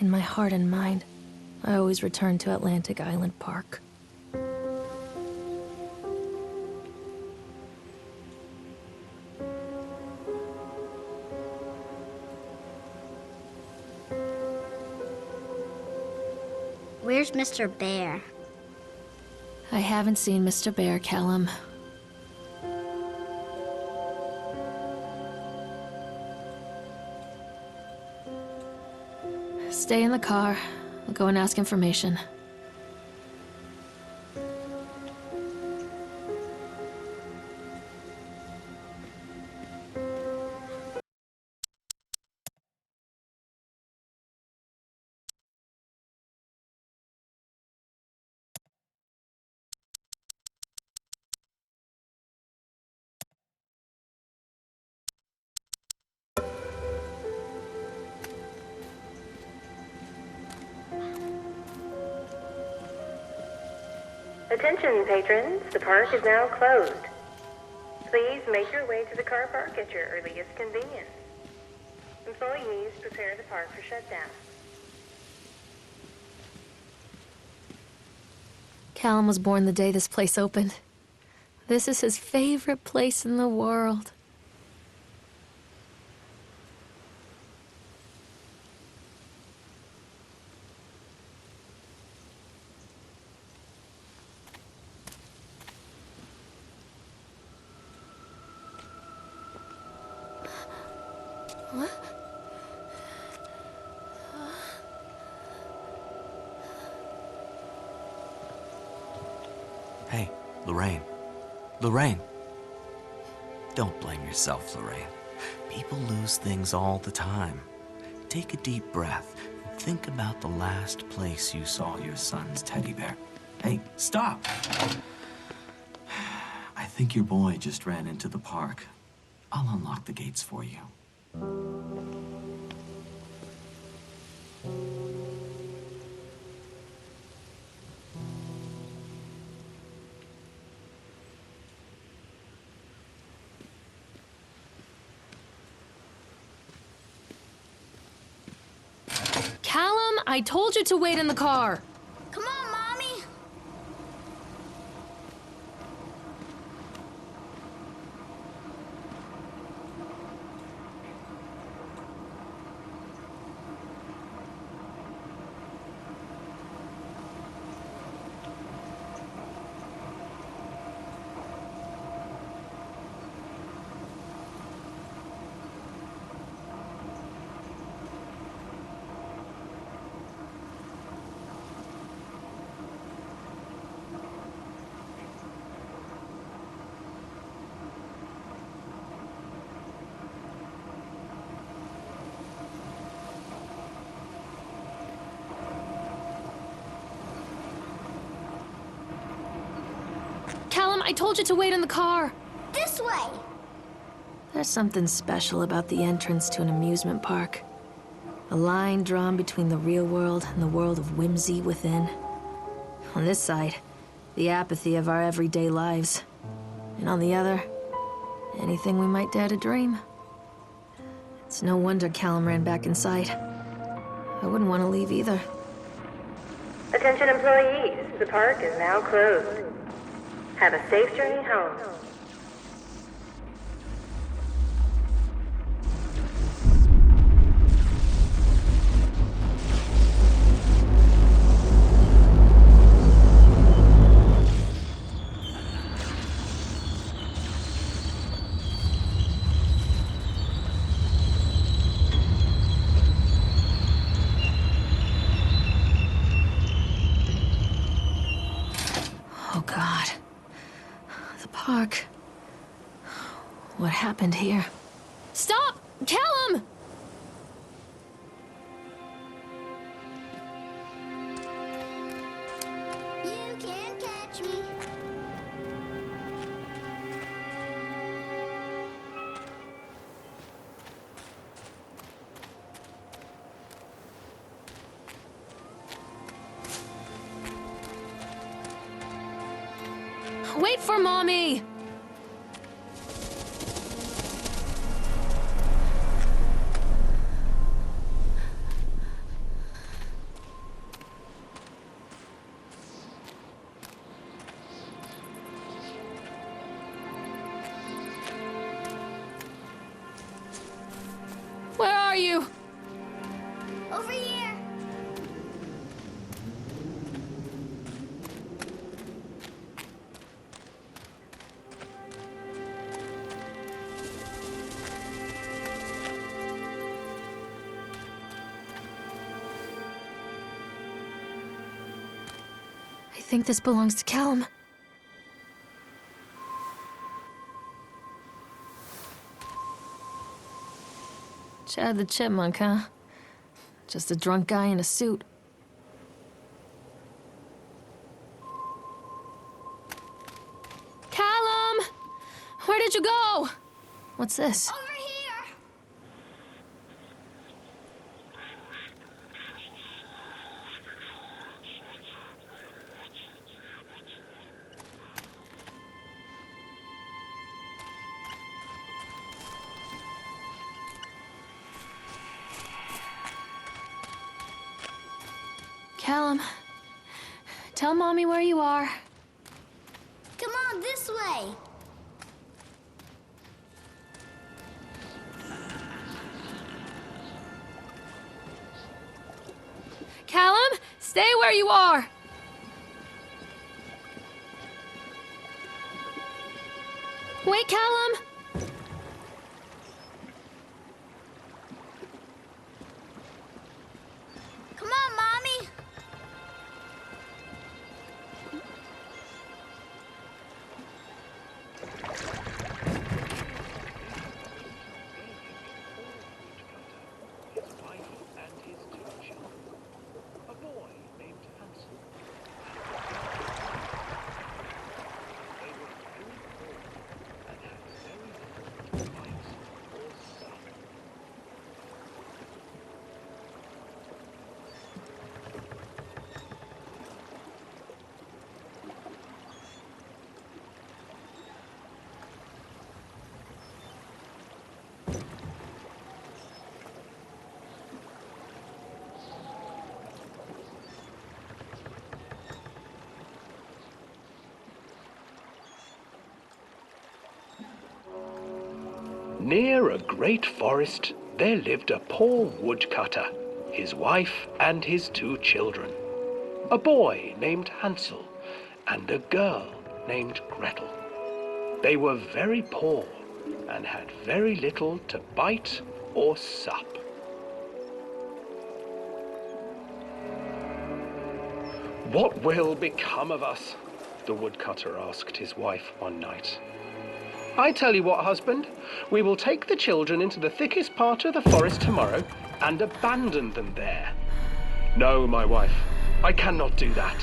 In my heart and mind, I always return to Atlantic Island Park. Where's Mr. Bear? I haven't seen Mr. Bear, Callum. Stay in the car. I'll go and ask information. Attention, patrons. The park is now closed. Please make your way to the car park at your earliest convenience. Employees prepare the park for shutdown. Callum was born the day this place opened. This is his favorite place in the world. Hey, Lorraine. Lorraine. Don't blame yourself, Lorraine. People lose things all the time. Take a deep breath and think about the last place you saw your son's teddy bear. Hey, stop! I think your boy just ran into the park. I'll unlock the gates for you. Callum, I told you to wait in the car. Come on, Mommy! Callum, I told you to wait in the car. This way! There's something special about the entrance to an amusement park. A line drawn between the real world and the world of whimsy within. On this side, the apathy of our everyday lives. And on the other, anything we might dare to dream. It's no wonder Callum ran back inside. I wouldn't want to leave either. Attention, employees. The park is now closed. Have a safe journey home. Oh, God. The park. What happened here? Stop! Callum! You can't catch me. Wait for Mommy! you? Over here. I think this belongs to Callum. Chad the Chipmunk, huh? Just a drunk guy in a suit. Callum! Where did you go? What's this? Over here. Callum, tell Mommy where you are. Come on, this way. Callum, stay where you are! Wait, Callum! Come on, Mommy. His wife and his two children. A boy named Hansel. They were very poor and had very little to bite or suck. Near a great forest, there lived a poor woodcutter, his wife and his two children. A boy named Hansel and a girl named Gretel. They were very poor and had very little to bite or sup. What will become of us? The woodcutter asked his wife one night. I tell you what, husband, we will take the children into the thickest part of the forest tomorrow and abandon them there. No, my wife, I cannot do that,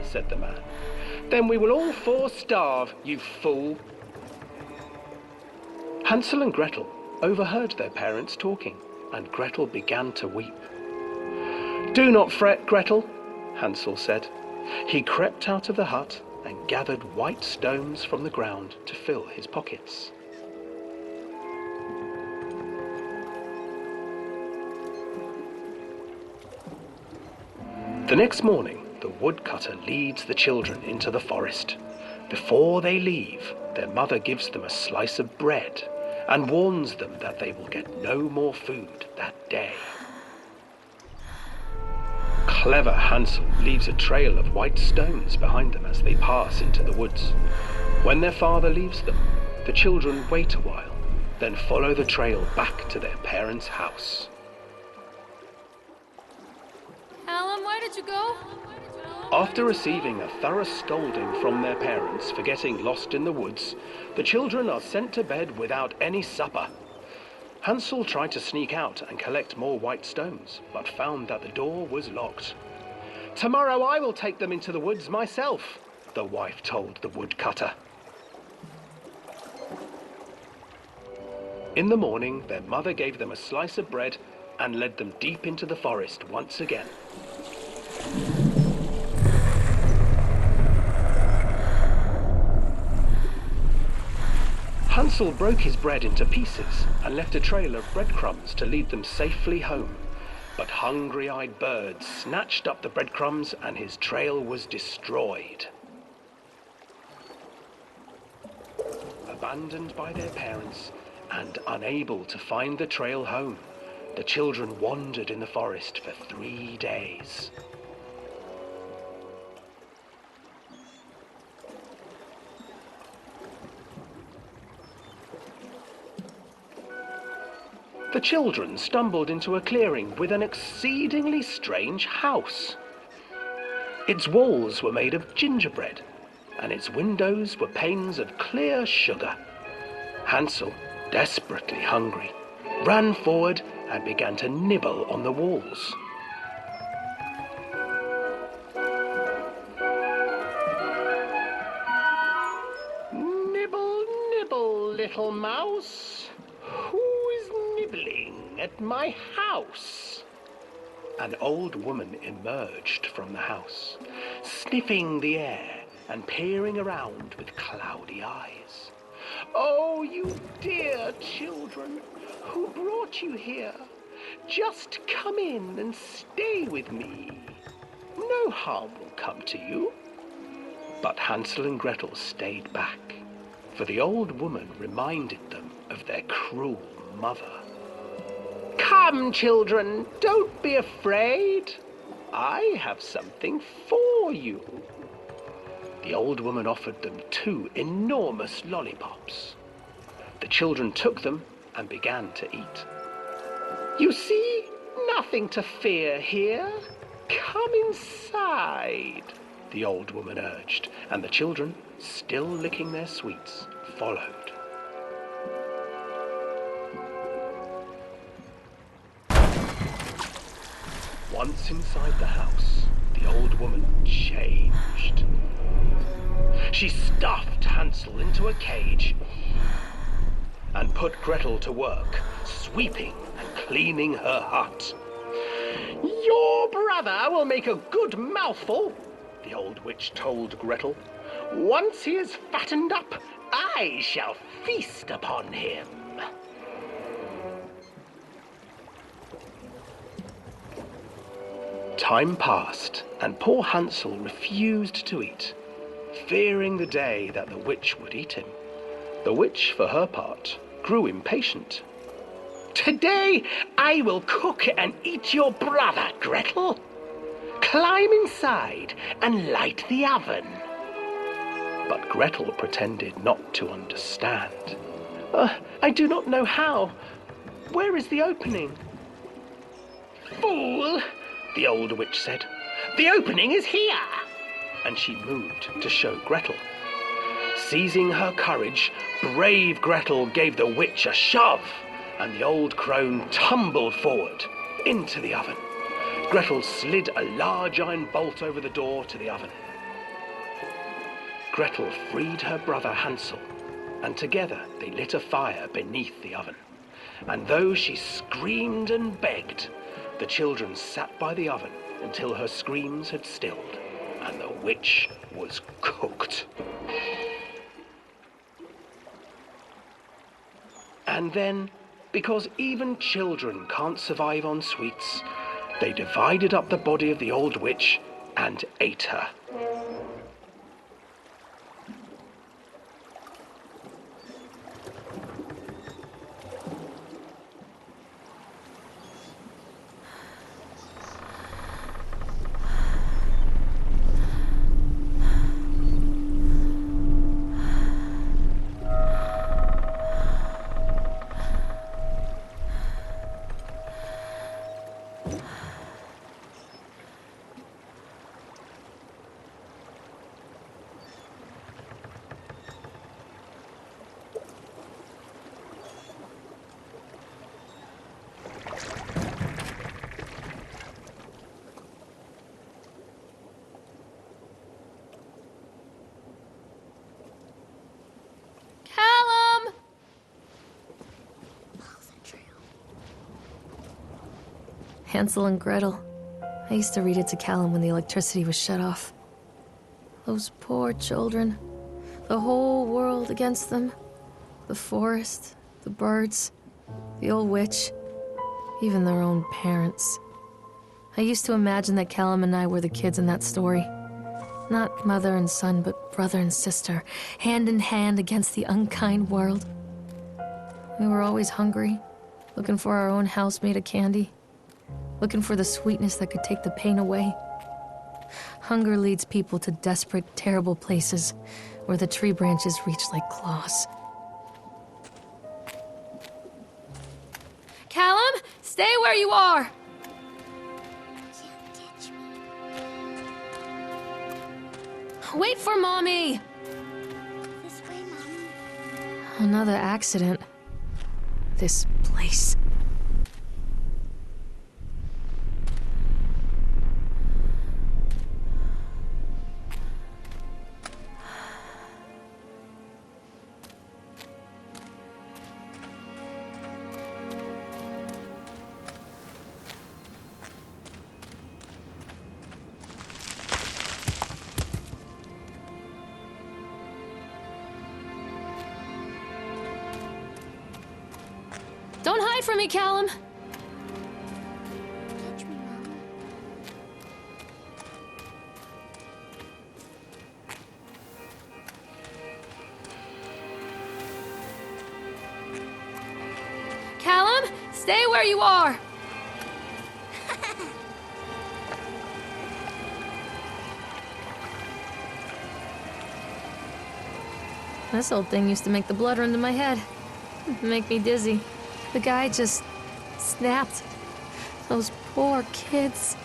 said the man. Then we will all four starve, you fool. Hansel and Gretel overheard their parents talking, and Gretel began to weep. Do not fret, Gretel, Hansel said. He crept out of the hut and gathered white stones from the ground to fill his pockets. The next morning, the woodcutter leads the children into the forest. Before they leave, their mother gives them a slice of bread and warns them that they will get no more food that day. Clever Hansel leaves a trail of white stones behind them as they pass into the woods. When their father leaves them, the children wait a while, then follow the trail back to their parents' house. Callum, where did you go? After receiving a thorough scolding from their parents for getting lost in the woods, the children are sent to bed without any supper. Hansel tried to sneak out and collect more white stones, but found that the door was locked. Tomorrow I will take them into the woods myself, the wife told the woodcutter. In the morning, their mother gave them a slice of bread and led them deep into the forest once again. Hansel broke his bread into pieces and left a trail of breadcrumbs to lead them safely home. But hungry-eyed birds snatched up the breadcrumbs and his trail was destroyed. Abandoned by their parents and unable to find the trail home, The children wandered in the forest for 3 days. The children stumbled into a clearing with an exceedingly strange house. Its walls were made of gingerbread, and its windows were panes of clear sugar. Hansel, desperately hungry, ran forward and began to nibble on the walls. Nibble, nibble, little mouse. Who is nibbling at my house? An old woman emerged from the house, sniffing the air and peering around with cloudy eyes. Oh, you dear children, who brought you here? Just come in and stay with me. No harm will come to you. But Hansel and Gretel stayed back, for the old woman reminded them of their cruel mother. Come, children, don't be afraid. I have something for you. The old woman offered them 2 enormous lollipops. The children took them and began to eat. You see, nothing to fear here. Come inside, the old woman urged, and the children, still licking their sweets, followed. Once inside the house, the old woman changed. She stuffed Hansel into a cage and put Gretel to work, sweeping and cleaning her hut. Your brother will make a good mouthful, the old witch told Gretel. Once he is fattened up, I shall feast upon him. Time passed, and poor Hansel refused to eat, fearing the day that the witch would eat him. The witch, for her part, grew impatient. Today I will cook and eat your brother, Gretel. Climb inside and light the oven. But Gretel pretended not to understand. I do not know how. Where is the opening? Fool, the old witch said. The opening is here. And she moved to show Gretel. Seizing her courage, brave Gretel gave the witch a shove, and the old crone tumbled forward into the oven. Gretel slid a large iron bolt over the door to the oven. Gretel freed her brother Hansel, and together they lit a fire beneath the oven. And though she screamed and begged, the children sat by the oven until her screams had stilled, and the witch was cooked. And then, because even children can't survive on sweets, they divided up the body of the old witch and ate her. Hansel and Gretel. I used to read it to Callum when the electricity was shut off. Those poor children. The whole world against them. The forest, the birds, the old witch, even their own parents. I used to imagine that Callum and I were the kids in that story. Not mother and son, but brother and sister, hand in hand against the unkind world. We were always hungry, Looking for our own house made of candy. Looking for the sweetness that could take the pain away. Hunger leads people to desperate, terrible places where the tree branches reach like claws. Callum, stay where you are! Can't catch me. Wait for Mommy! This way, Mommy. Another accident. This place. Don't hide from me, Callum! Catch me, Mommy. Callum, stay where you are! This old thing used to make the blood run to my head. Make me dizzy. The guy just snapped. Those poor kids.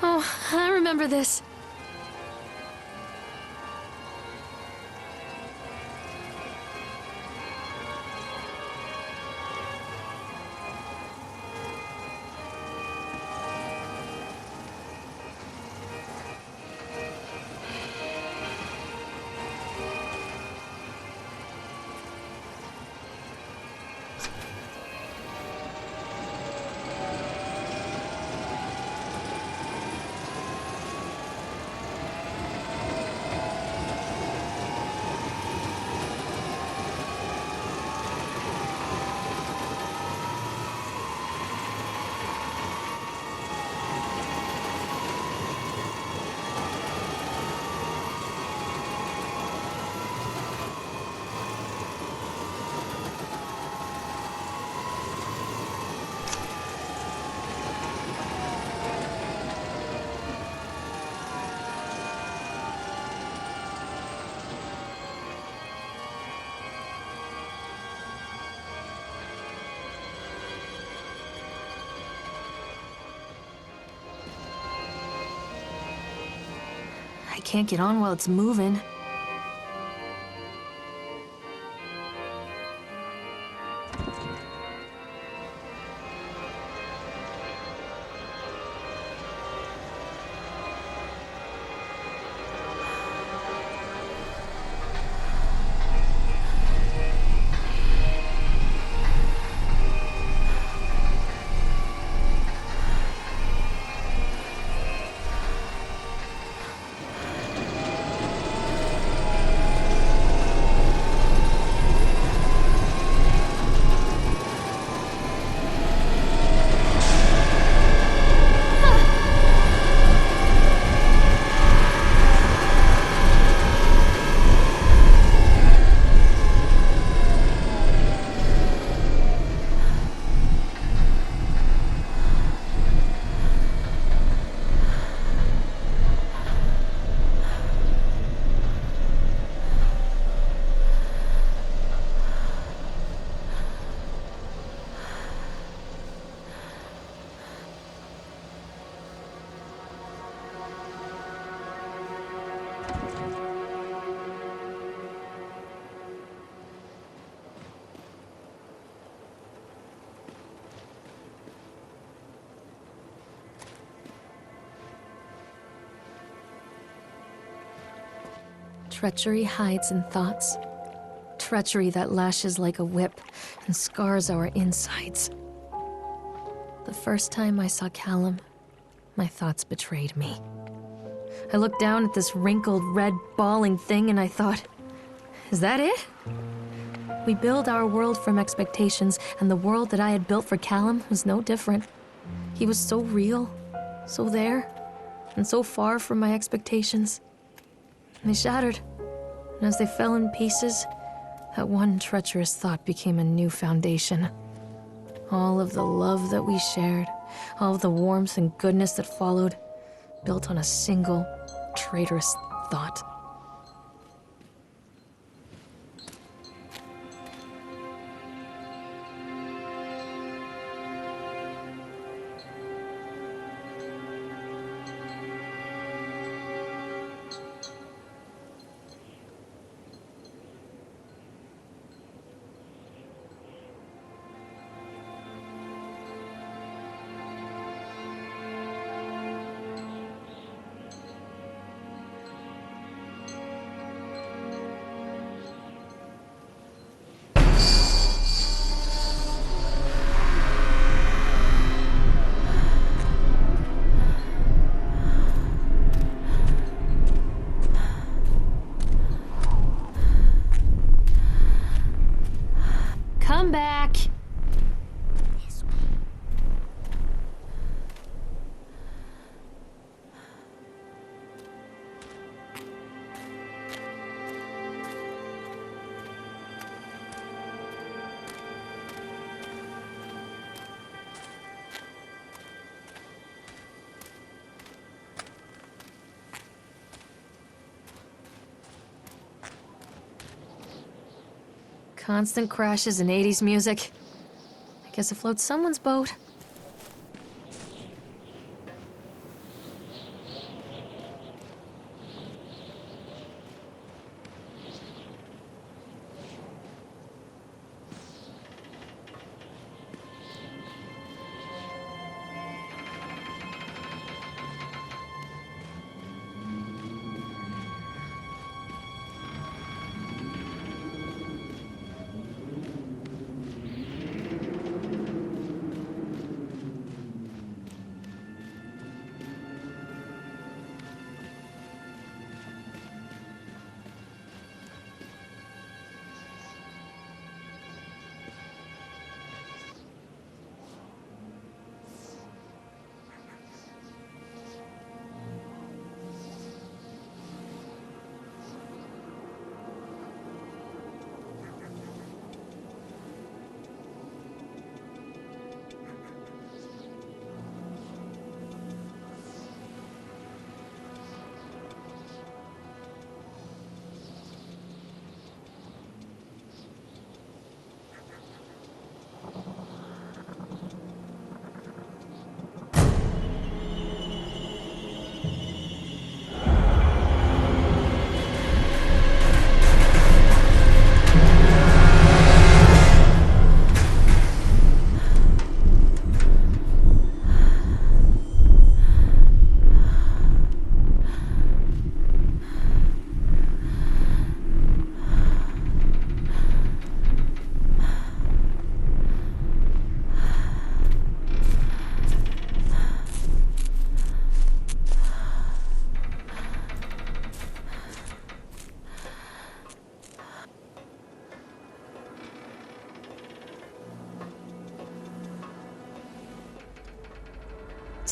Oh, I remember this. I can't get on while it's moving. treachery hides in thoughts. Treachery that lashes like a whip and scars our insides. The first time I saw Callum, my thoughts betrayed me. I looked down at this wrinkled, red, bawling thing and I thought, is that it? We build our world from expectations, and the world that I had built for Callum was no different. He was so real, so there, and so far from my expectations. And they shattered, and as they fell in pieces, that one treacherous thought became a new foundation. All of the love that we shared, all of the warmth and goodness that followed, built on a single, traitorous thought. Come back! This way. Constant crashes and 80s music. I guess it floats someone's boat.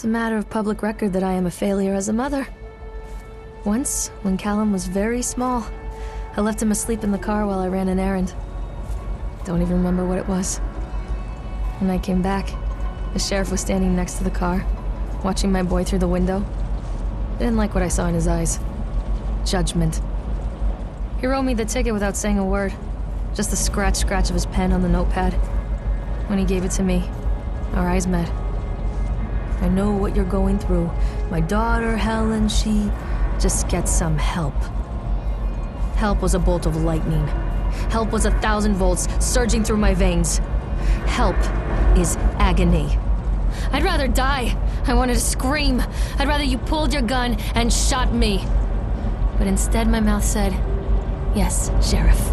It's a matter of public record that I am a failure as a mother. Once, when Callum was very small, I left him asleep in the car while I ran an errand. Don't even remember what it was. When I came back, the sheriff was standing next to the car, watching my boy through the window. I didn't like what I saw in his eyes. Judgment. He wrote me the ticket without saying a word, just the scratch of his pen on the notepad. When he gave it to me, our eyes met. I know what you're going through. My daughter, Helen, she just gets some help. Help was a bolt of lightning. Help was 1,000 volts surging through my veins. Help is agony. I'd rather die. I wanted to scream. I'd rather you pulled your gun and shot me. But instead my mouth said, Yes, Sheriff.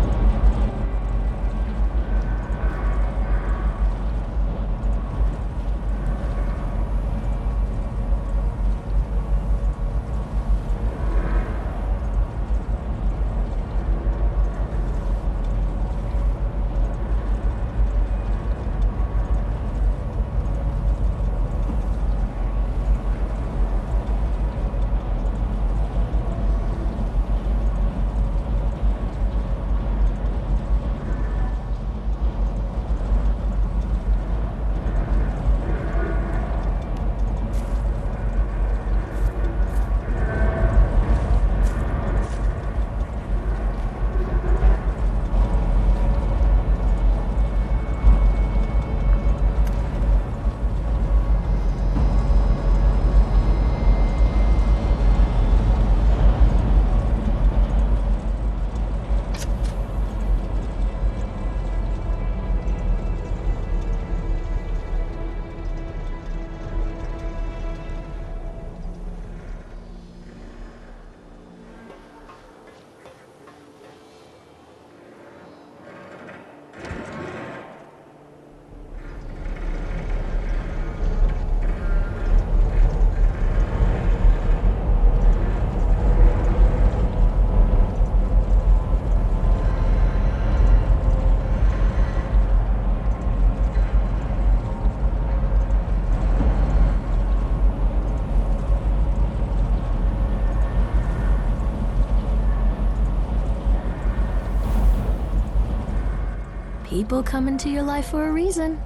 People come into your life for a reason.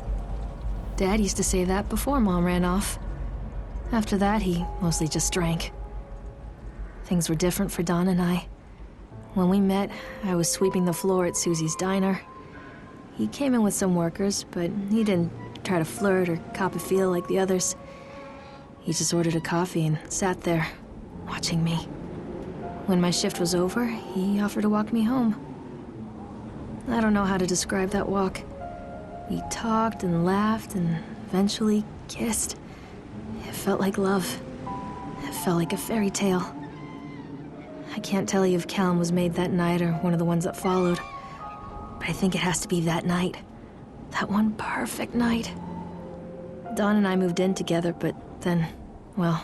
Dad used to say that before Mom ran off. After that, he mostly just drank. Things were different for Don and I. When we met, I was sweeping the floor at Susie's diner. He came in with some workers, but he didn't try to flirt or cop a feel like the others. He just ordered a coffee and sat there, watching me. When my shift was over, he offered to walk me home. I don't know how to describe that walk. We talked and laughed and eventually kissed. It felt like love. It felt like a fairy tale. I can't tell you if Callum was made that night or one of the ones that followed, but I think it has to be that night. That one perfect night. Don and I moved in together, but then, well,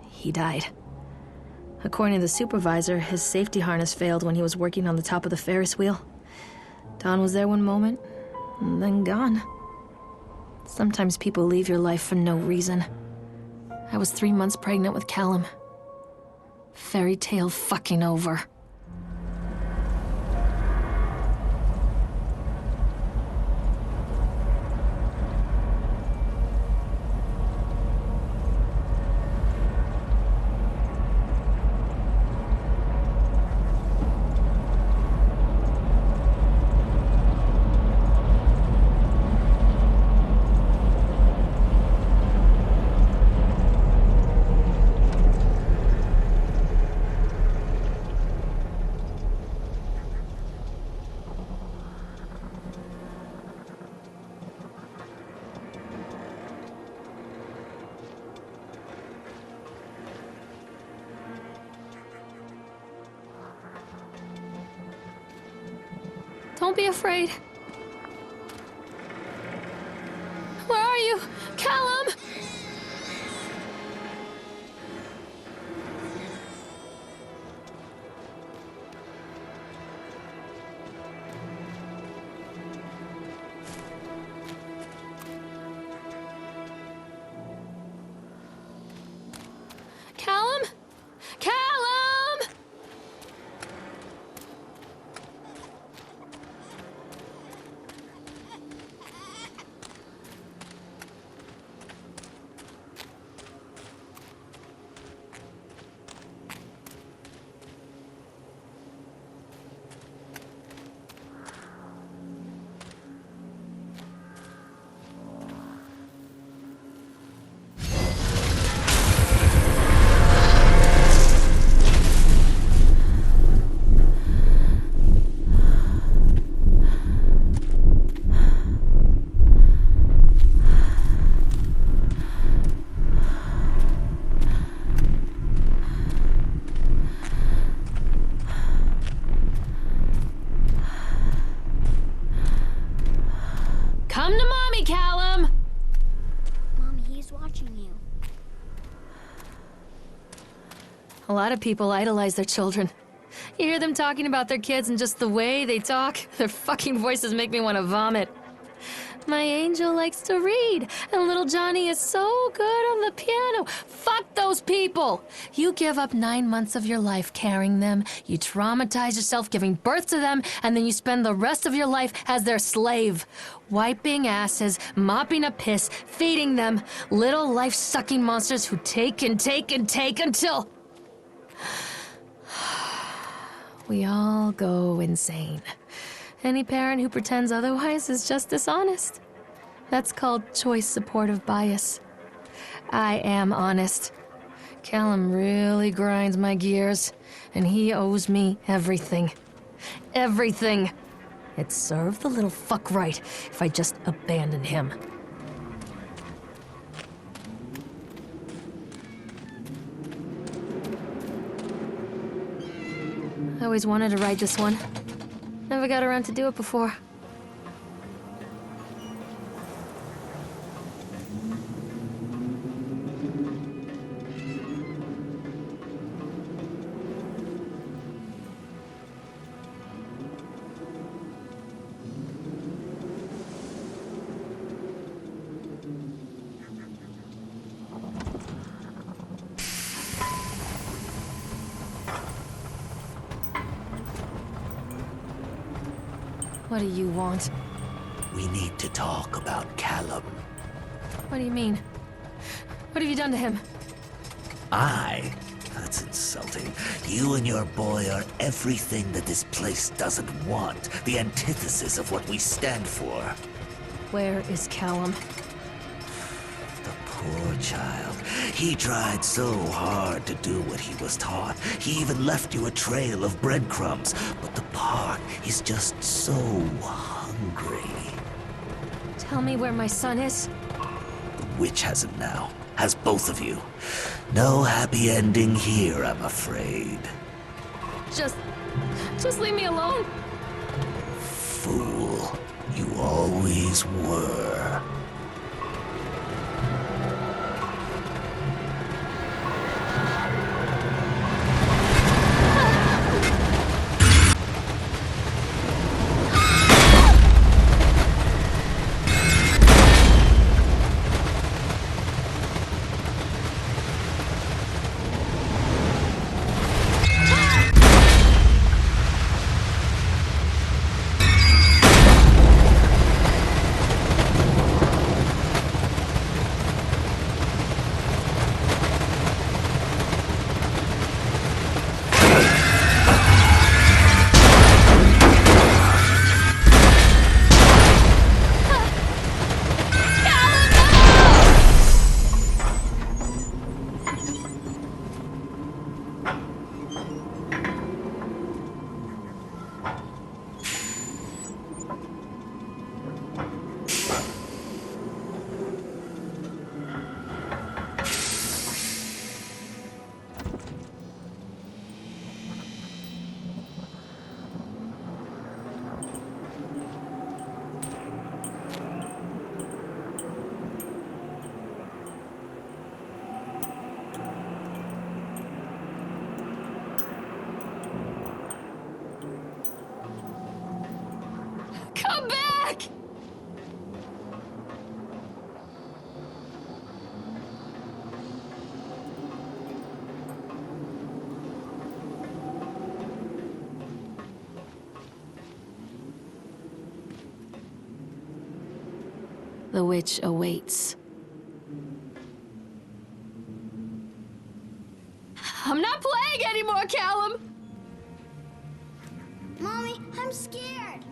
he died. According to the supervisor, his safety harness failed when he was working on the top of the Ferris wheel. Don was there one moment, and then gone. Sometimes people leave your life for no reason. I was 3 months pregnant with Callum. Fairy tale fucking over. Don't be afraid. Where are you? Callum! Callum? Callum! A lot of people idolize their children. You hear them talking about their kids and just the way they talk, their fucking voices make me want to vomit. My angel likes to read, and little Johnny is so good on the piano. Fuck those people! You give up 9 months of your life carrying them, you traumatize yourself giving birth to them, and then you spend the rest of your life as their slave. Wiping asses, mopping up piss, feeding them. Little life-sucking monsters who take and take and take until... we all go insane. Any parent who pretends otherwise is just dishonest. That's called choice supportive bias. I am honest. Callum really grinds my gears, and he owes me everything. Everything. It'd serve the little fuck right if I just abandoned him. I always wanted to ride this one. Never got around to do it before. What do you want? We need to talk about Callum. What do you mean? What have you done to him? That's insulting. You and your boy are everything that this place doesn't want. The antithesis of what we stand for. Where is Callum? The poor child. He tried so hard to do what he was taught. He even left you a trail of breadcrumbs. But the park is just so hungry. Tell me where my son is. The witch has him now. Has both of you. No happy ending here, I'm afraid. Just leave me alone. Fool. You always were. Come back! The witch awaits. I'm not playing anymore, Callum! Mommy, I'm scared.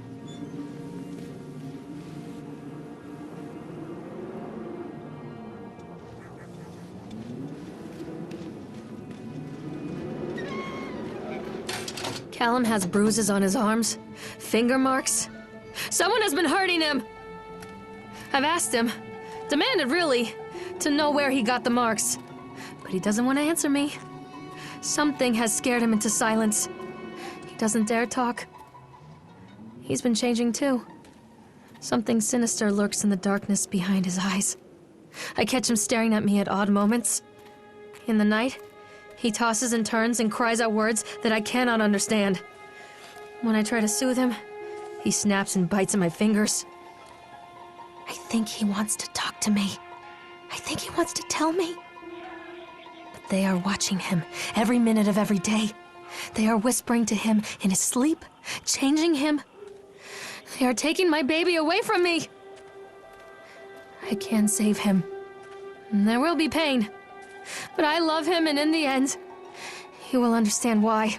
Callum has bruises on his arms, finger marks. Someone has been hurting him. I've asked him, demanded really, to know where he got the marks. But he doesn't want to answer me. Something has scared him into silence. He doesn't dare talk. He's been changing too. Something sinister lurks in the darkness behind his eyes. I catch him staring at me at odd moments. In the night, He tosses and turns and cries out words that I cannot understand. When I try to soothe him, he snaps and bites at my fingers. I think he wants to talk to me. I think he wants to tell me. But they are watching him every minute of every day. They are whispering to him in his sleep, changing him. They are taking my baby away from me. I can save him. There will be pain. But I love him, and in the end, he will understand why.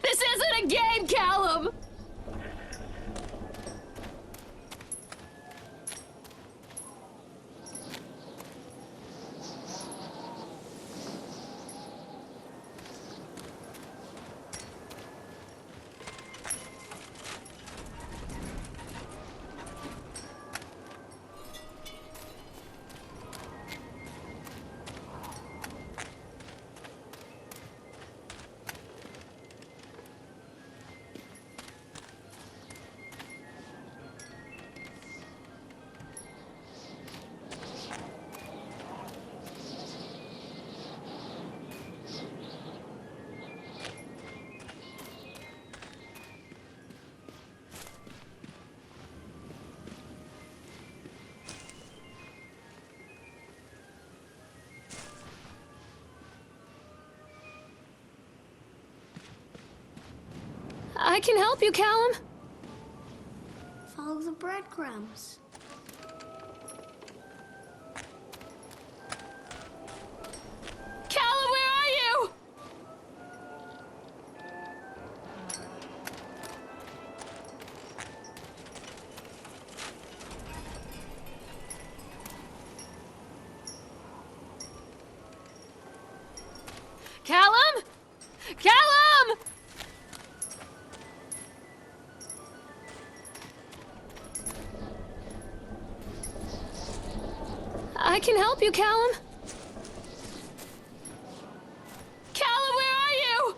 This isn't a game, Callum! I can help you, Callum. Follow the breadcrumbs. Callum, where are you? Callum? Callum! I can help you, Callum. Callum, where are you?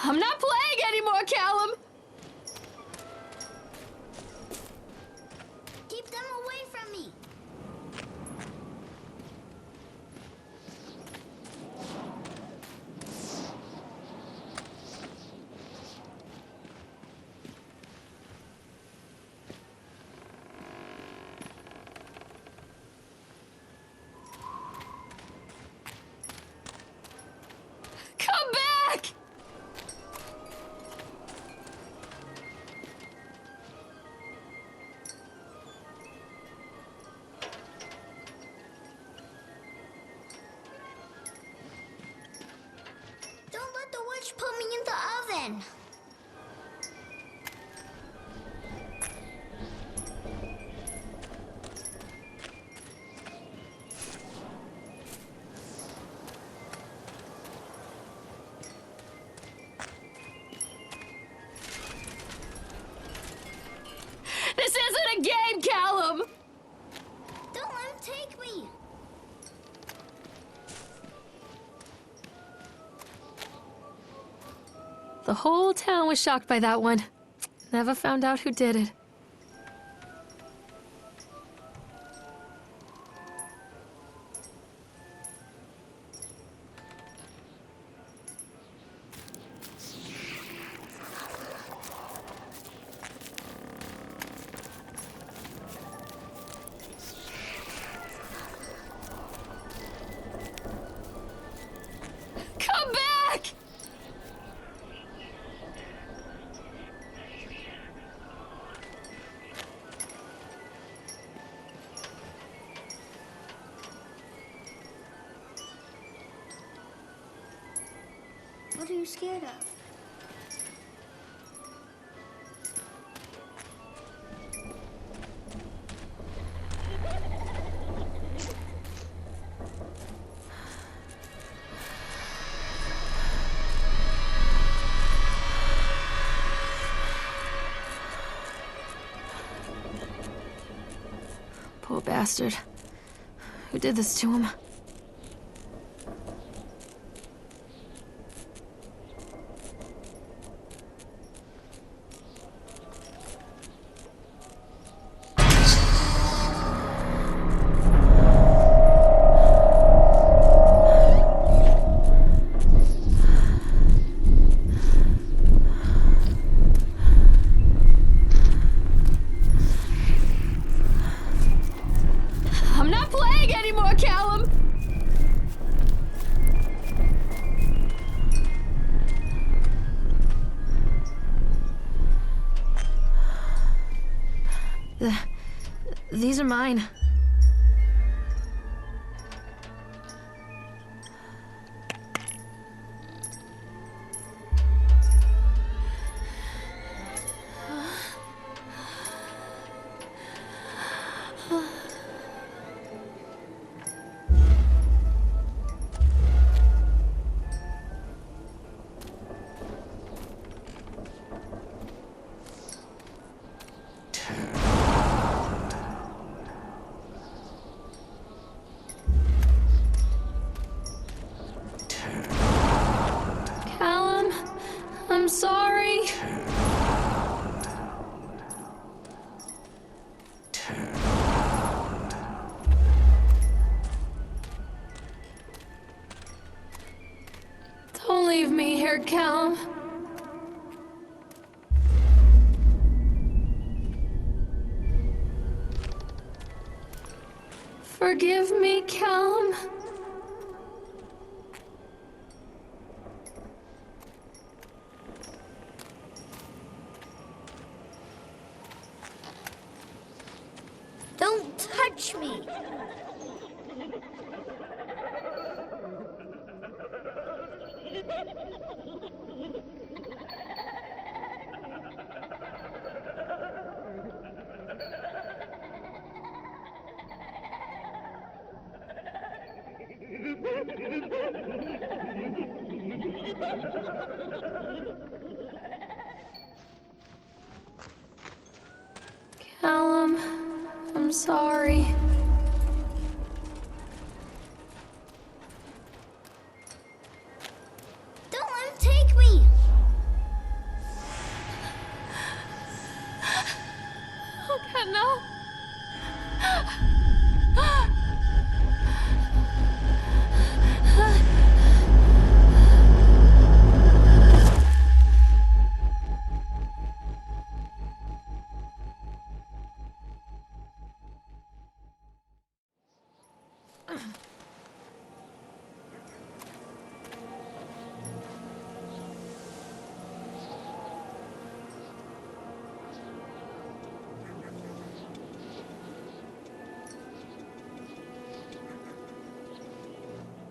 I'm not playing anymore, Callum. Keep them away from me. Come back! Don't let the witch put me in the oven. This isn't a game, Callum! Don't let him take me. The whole town was shocked by that one. Never found out who did it. What are you scared of? Poor bastard. Who did this to him? I'm not playing anymore, Callum! These are mine. Callum, I'm sorry. Don't leave me here, Callum. Forgive me, Callum. Don't touch me! Callum, I'm sorry. Don't let him take me! Oh, God, no.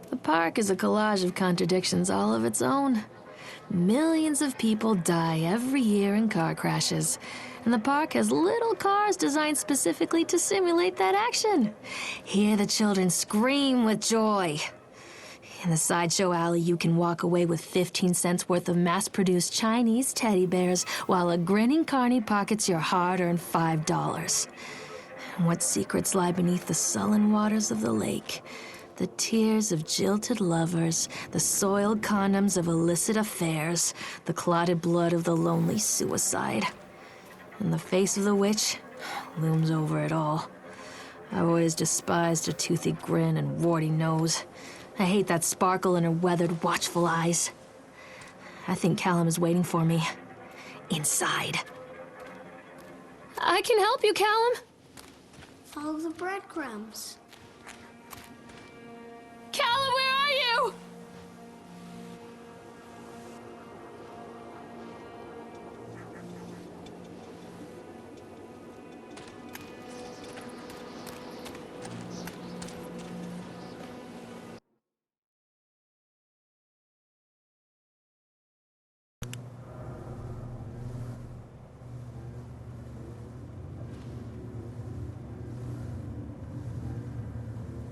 The park is a collage of contradictions all of its own. Millions of people die every year in car crashes, and the park has little cars designed specifically to simulate that action. Hear the children scream with joy. In the sideshow alley, you can walk away with 15 cents worth of mass-produced Chinese teddy bears while a grinning carny pockets your hard-earned $5. And what secrets lie beneath the sullen waters of the lake? The tears of jilted lovers, the soiled condoms of illicit affairs, the clotted blood of the lonely suicide. And the face of the witch looms over it all. I've always despised her toothy grin and warty nose. I hate that sparkle in her weathered, watchful eyes. I think Callum is waiting for me. Inside. I can help you, Callum. Follow the breadcrumbs.